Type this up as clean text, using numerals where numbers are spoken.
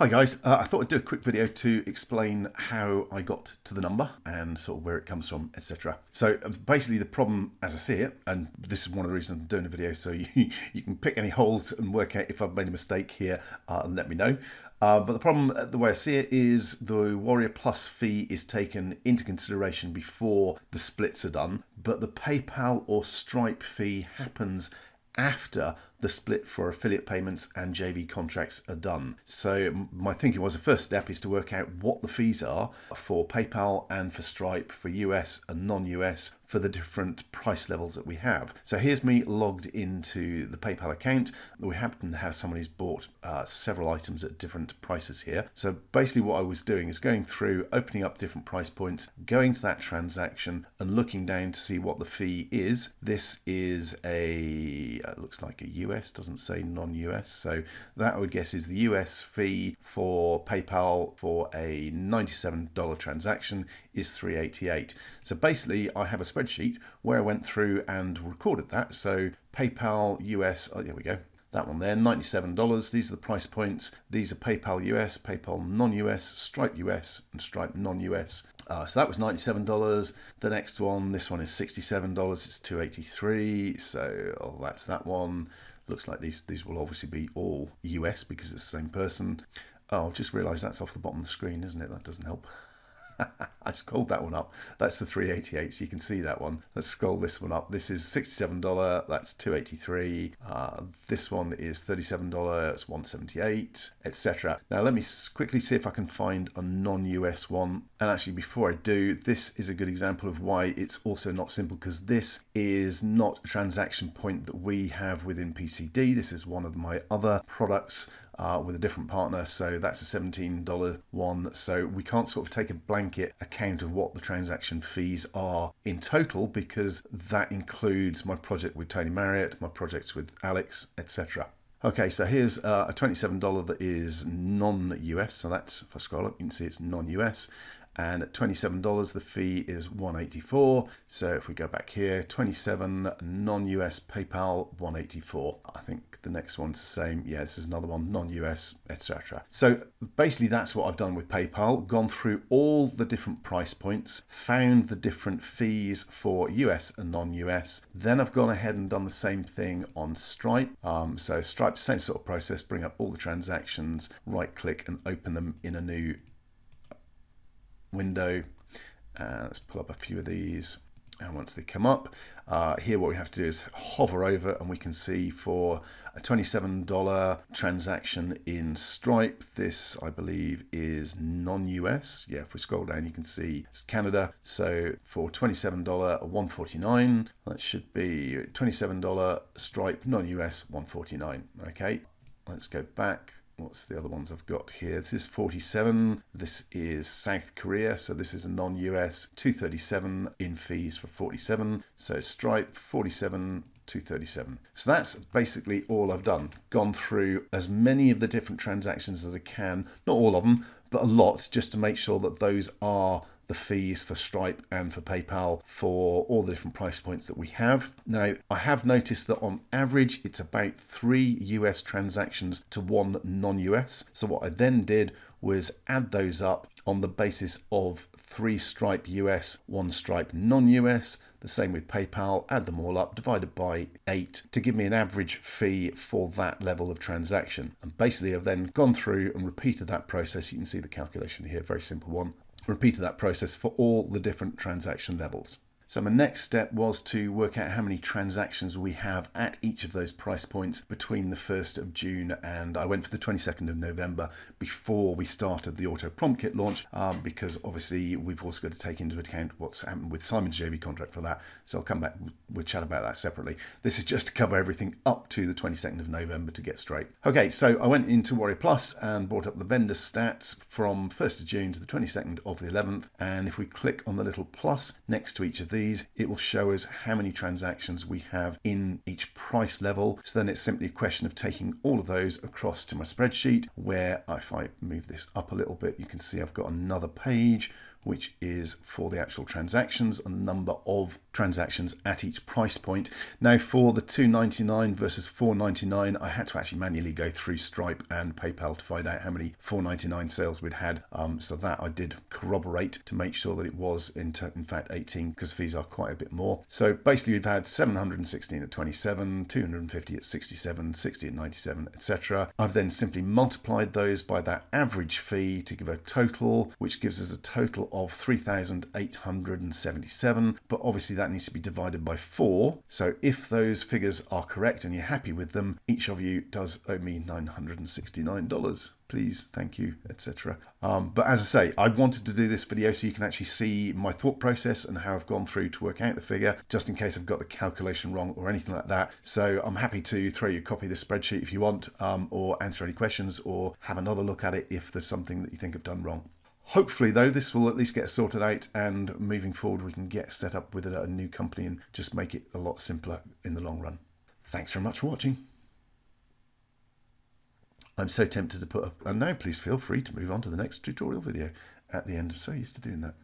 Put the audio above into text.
Hi guys, I thought I'd do a quick video to explain how I got to the number and sort of where it comes from, etc. So basically the problem as I see it, and this is one of the reasons I'm doing the video, so you can pick any holes and work out if I've made a mistake here and let me know. But the problem, the way I see it, is the Warrior Plus fee is taken into consideration before the splits are done, but the PayPal or Stripe fee happens after the split for affiliate payments and JV contracts are done. So my thinking was the first step is to work out what the fees are for PayPal and for Stripe, for US and non-US, for the different price levels that we have. So here's me logged into the PayPal account. We happen to have someone who's bought several items at different prices here. So basically what I was doing is going through, opening up different price points, going to that transaction and looking down to see what the fee is. This is looks like a US, doesn't say non-US. So that I would guess is the US fee for PayPal for a $97 transaction is $3.88. So basically I have a spreadsheet where I went through and recorded that. So PayPal US, oh, there we go. That one there, $97. These are the price points. These are PayPal US, PayPal non-US, Stripe US, and Stripe non-US. So that was $97. The next one, this one is $67. It's $2.83. So that's that one. Looks like these will obviously be all US because it's the same person. Oh, I've just realised that's off the bottom of the screen, isn't it? That doesn't help. I scrolled that one up. That's the $3.88, so you can see that one. Let's scroll this one up. This is $67. That's $2.83. This one is $37. It's $178, etc. Now let me quickly see if I can find a non-US one. And actually, before I do, this is a good example of why it's also not simple, because this is not a transaction point that we have within PCD. This is one of my other products with a different partner, so that's a $17 one. So we can't sort of take a blanket account of what the transaction fees are in total, because that includes my project with Tony Marriott, my projects with Alex, etc. Okay, so here's a $27 that is non-US, so that's, if I scroll up, you can see it's non-US. And at $27, the fee is $184. So if we go back here, 27 non-US PayPal, $184. I think the next one's the same. Yeah, this is another one, non-US, etc. So basically that's what I've done with PayPal, gone through all the different price points, found the different fees for US and non-US. Then I've gone ahead and done the same thing on Stripe. So Stripe, same sort of process, bring up all the transactions, right click and open them in a new window. Let's pull up a few of these, and once they come up here, what we have to do is hover over and we can see for a $27 transaction in Stripe, this I believe is non-US. Yeah, if we scroll down you can see it's Canada. So for $27 $149, that should be $27 Stripe non-US $149. Okay, let's go back. What's the other ones I've got here? This is 47. This is South Korea. So this is a non-US, 237 in fees for 47. So Stripe, 47, 237. So that's basically all I've done. Gone through as many of the different transactions as I can. Not all of them, but a lot, just to make sure that those are the fees for Stripe and for PayPal for all the different price points that we have. Now, I have noticed that on average, it's about 3 US transactions to 1 non-US. So what I then did was add those up on the basis of 3 Stripe US, 1 Stripe non-US, the same with PayPal, add them all up, divided by 8 to give me an average fee for that level of transaction. And basically I've then gone through and repeated that process. You can see the calculation here, very simple one. Repeated that process for all the different transaction levels. So my next step was to work out how many transactions we have at each of those price points between the 1st of June and I went for the 22nd of November before we started the auto prompt kit launch, because obviously we've also got to take into account what's happened with Simon's JV contract for that. So I'll come back, we'll chat about that separately. This is just to cover everything up to the 22nd of November to get straight. Okay, so I went into Warrior Plus and brought up the vendor stats from 1st of June to the 22nd of the 11th. And if we click on the little plus next to each of these, it will show us how many transactions we have in each price level. So then it's simply a question of taking all of those across to my spreadsheet, where if I move this up a little bit, you can see I've got another page which is for the actual transactions and the number of transactions at each price point. Now for the $2.99 versus $4.99, I had to actually manually go through Stripe and PayPal to find out how many $4.99 sales we'd had. So that I did corroborate to make sure that it was in fact 18, because fees are quite a bit more. So basically we've had 716 at 27, 250 at 67, 60 at 97, etc. I've then simply multiplied those by that average fee to give a total, which gives us a total of 3,877. But obviously that needs to be divided by 4. So if those figures are correct and you're happy with them, each of you does owe me $969. Please, thank you, etc. But as I say, I wanted to do this video so you can actually see my thought process and how I've gone through to work out the figure, just in case I've got the calculation wrong or anything like that. So I'm happy to throw you a copy of this spreadsheet if you want, or answer any questions, or have another look at it if there's something that you think I've done wrong. Hopefully, though, this will at least get sorted out, and moving forward we can get set up with a new company and just make it a lot simpler in the long run. Thanks very much for watching. I'm so tempted to put up, and now please feel free to move on to the next tutorial video at the end. I'm so used to doing that.